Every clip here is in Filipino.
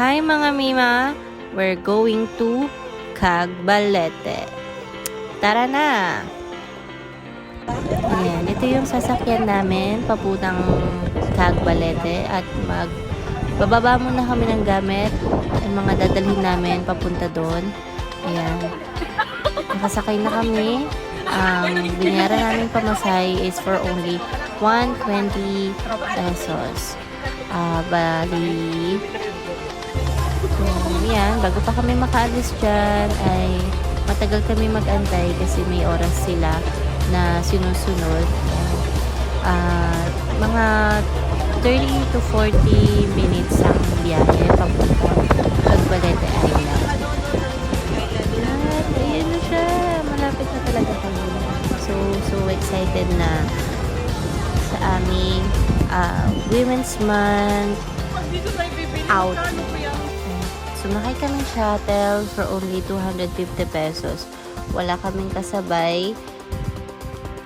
Hi mga Mima! We're going to Cagbalete. Tara na! Ayan, ito yung sasakyan namin papuntang Cagbalete at bababa muna kami ng gamit yung mga dadalhin namin papunta doon. Ayan. Nakasakay na kami. Ang binayaran namin pamasahe is for only 120 pesos. Bali, yan, bago pa kami makaalis dyan ay matagal kami mag-antay kasi may oras sila na sinusunod. Mga 30 to 40 minutes ang biyahe papunta Cagbalete Island. At ayan na siya, malapit na talaga kami. So excited na sa aming Women's Month out. Sumakay kaming shuttle for only 250 pesos. Wala kaming kasabay,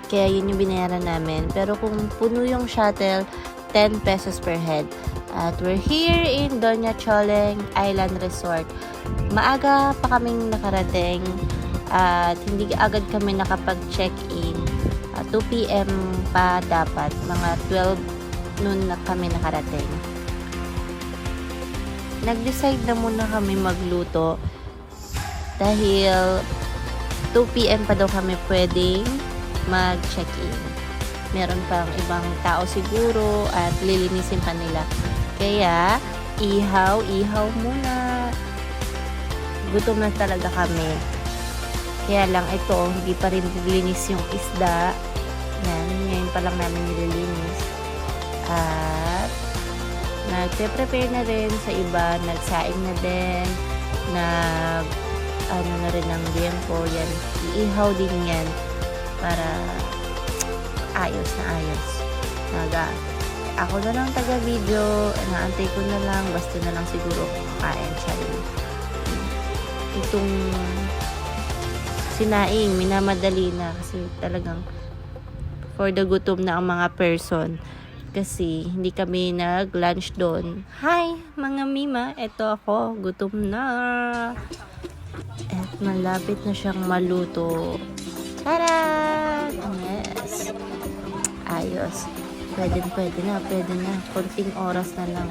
kaya yun yung binayaran namin. Pero kung puno yung shuttle, 10 pesos per head. At we're here in Doña Choleng Island Resort. Maaga pa kaming nakarating at hindi agad kami nakapag-check-in. 2 p.m. pa dapat. Mga 12 noon na kami nakarating. Nag-decide na muna kami magluto dahil 2 p.m. pa daw kami pwedeng mag-check-in. Meron pang ibang tao siguro at lilinisin pa nila. Kaya, ihaw muna. Gutom na talaga kami. Kaya lang ito, hindi pa rin nilinis yung isda. Yan, ngayon pa lang namin nililinis. At nagpe-prepare na rin sa iba, nagsaing na din, na rin ng liempo, yan, iihaw din yan para ayos na ayos. Ako na lang taga-video, naantay ko na lang, basta na lang siguro kain siya rin. Itong sinaing, minamadali na kasi talagang for the gutom na ang mga person. Kasi hindi kami nag-lunch doon. Hi, mga Mima. Eto ako. Gutom na. At malapit na siyang maluto. Tara! Yes. Ayos. Pwede na. Konting oras na lang.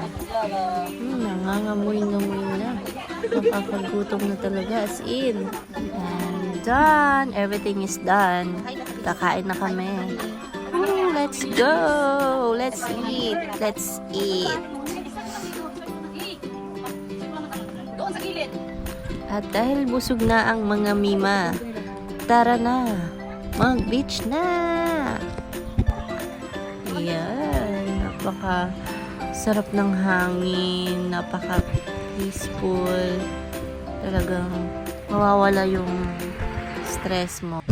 Nangangamoy-ngamoy na. Nakakagutom na talaga. As in. And done. Everything is done. Kakain na kami. Let's go! Let's eat! At dahil busog na ang mga Mima, tara na! Mag-beach na! Ayan, napaka sarap ng hangin, napaka peaceful. Talagang mawawala yung stress mo.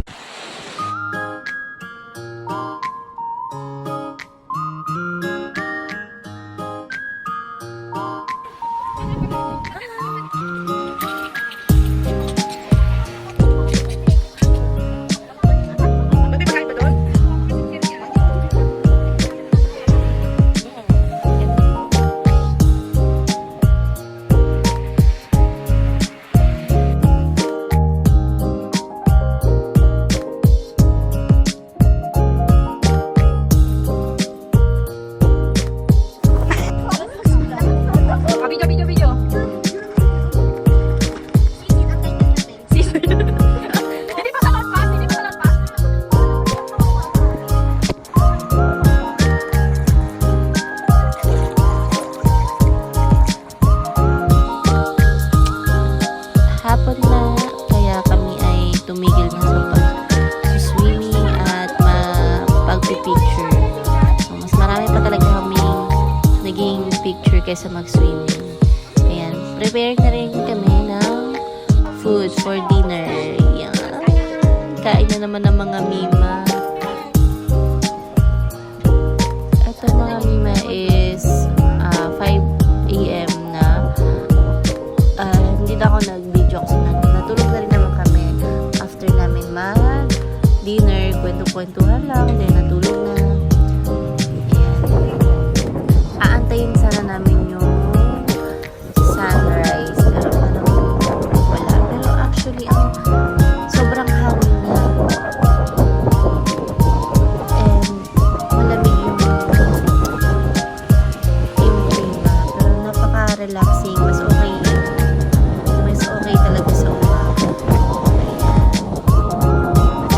Hapon na, kaya kami ay tumigil na sa pag-swimming at pag-picture. So, mas marami pa talaga kami naging picture kaysa mag-swimming. Ayan, prepared na rin kami ng food for dinner. Ayan, kain na naman ng mga Mima. Ito mga Mima is 5 a.m. na. Hindi na ako nag-video kasi natulog na rin naman kami after namin mag-dinner, kwento-kwentuhan lang, then natulog na. Ayan. Aantayin sana namin yung sunrise. relaxing. Mas okay talaga sa umaga.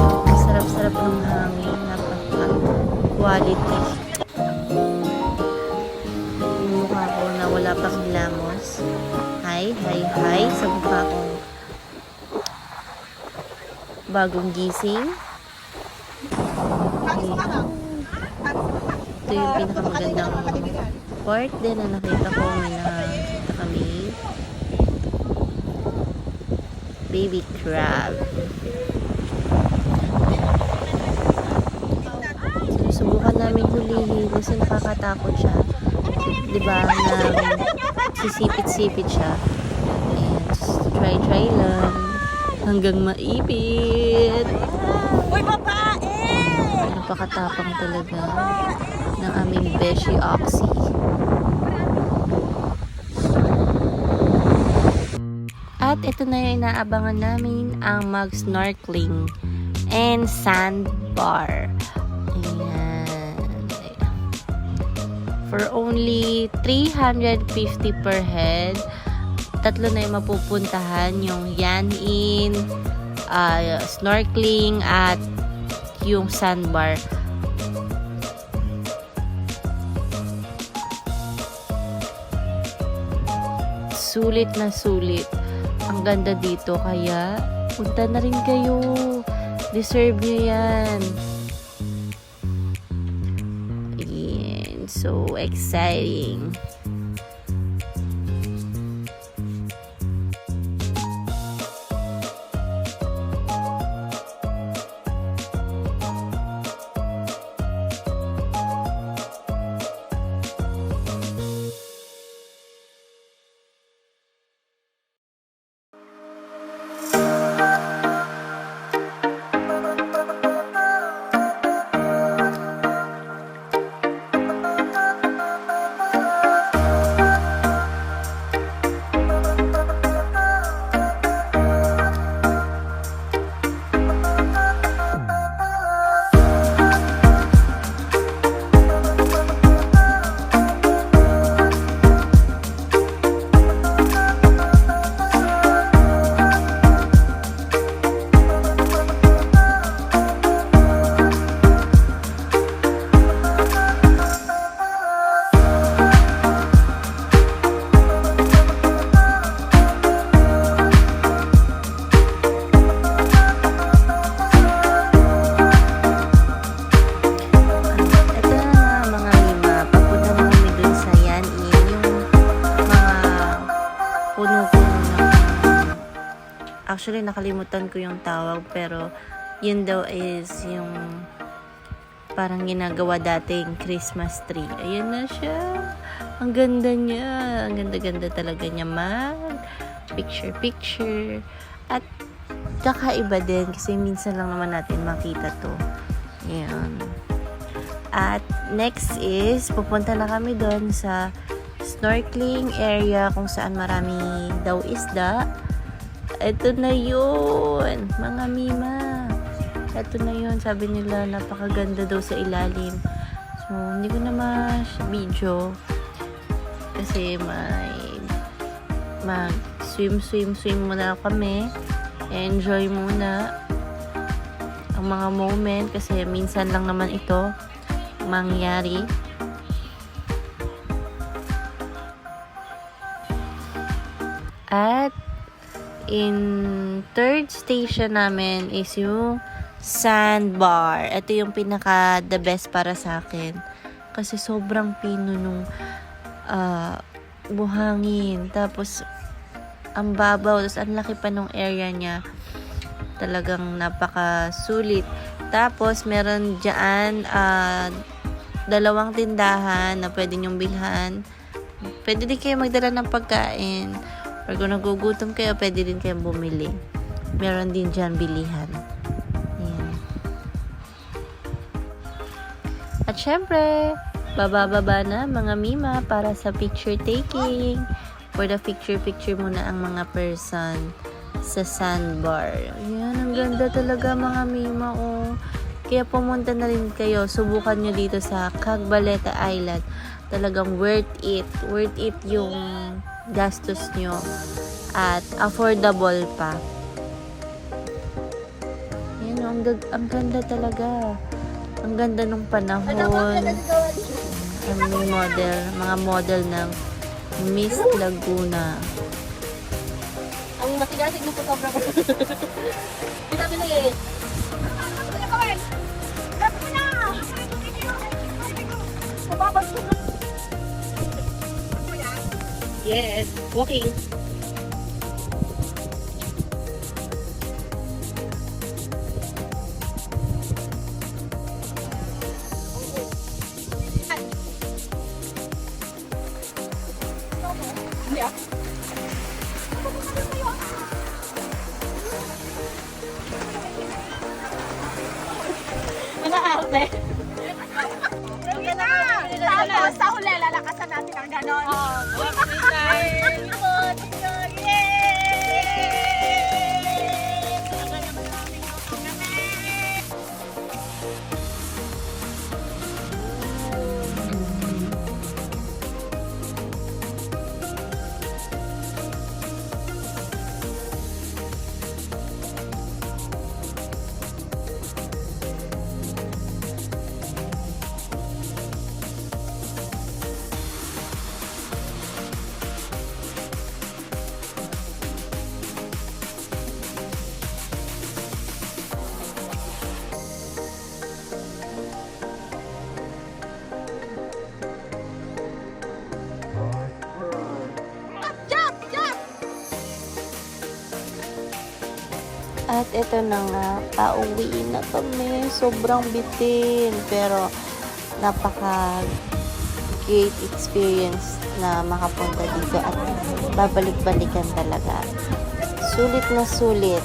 Ang sarap-sarap ng hangin. Napaka-quality. Yung mukha ko na wala pang hilamos. Hi sa mukha ko. Bagong gising. Ito yung pinakamagandang part din na nakita ko. May nakita kami baby crab. Sinusubukan namin hulihin kasi nakakatakot siya. Diba? Sisipit-sipit siya. And try lang. Hanggang maipit. Uy, babae! Napakatapang talaga ng aming Beshi Oxy. At ito na yung inaabangan namin, ang mag-snorkeling and sandbar. Ayan. For only 350 per head, tatlo na yung mapupuntahan, yung Yan-In, snorkeling, at yung sandbar. Sulit na sulit. Ang ganda dito, kaya punta na rin kayo. Deserve nyo yan. Ayan, so exciting. Actually, nakalimutan ko yung tawag, pero yun daw is yung parang ginagawa dating Christmas tree. Ayan na siya. Ang ganda niya. Ang ganda-ganda talaga niya, picture. At kakaiba din kasi minsan lang naman natin makita to. Ayan. At next is, pupunta na kami doon sa snorkeling area kung saan marami daw isda. Ito na yun, mga mima. Ito na yun, sabi nila napakaganda daw sa ilalim. So, hindi ko na ma-video kasi mag-swim muna kami. Enjoy muna ang mga moment kasi minsan lang naman ito mangyari. At in third station namin is yung sandbar. Ito yung pinaka the best para sa akin kasi sobrang pino nung buhangin, tapos ang babaw, tapos ang laki pa nung area niya, talagang napaka sulit. Tapos meron dyan dalawang tindahan na pwede nyong bilhan. Pwede din kayo magdala ng pagkain. Or kung nagugutom kayo, pwede din kayong bumili. Meron din dyan bilihan. Ayan. At syempre, bababa na mga mima para sa picture taking. For the picture muna ang mga person sa sandbar. Ayan, ang ganda talaga mga mima. Oh. Kaya pumunta na rin kayo. Subukan nyo dito sa Cagbaleta Island. talagang worth it. Worth it yung gastos nyo. At affordable pa. Yan, ang ganda talaga. Ang ganda nung panahon. Ang mga model ng Miss Laguna. Ang matigasig ng photographer. Sabi na eh. Yes, walking. Mga arte. Tapos sa huli, lalakasan natin ang ganon. At ito na nga, pauwi na kami. Sobrang bitin. Pero, napaka great experience na makapunta dito at babalik-balikan talaga. Sulit na sulit.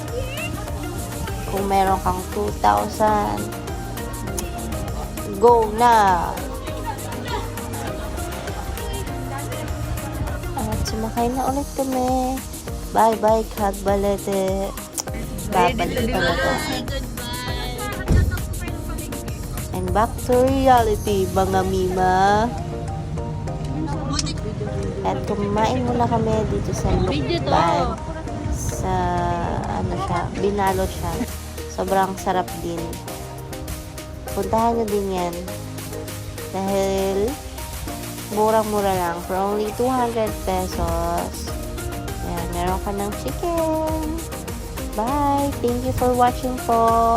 Kung meron kang 2,000, go na! At sumakay na ulit kami. Bye-bye, Cagbalete. Babalik talaga. And back to reality, mga Mima. At kumain muna kami dito sa Lukban. Sa, binalot siya. Sobrang sarap din. Puntahan nyo din yan. Dahil, murang-mura lang. For only 200 pesos. Ayan, meron ka ng chicken. Bye! Thank you for watching po.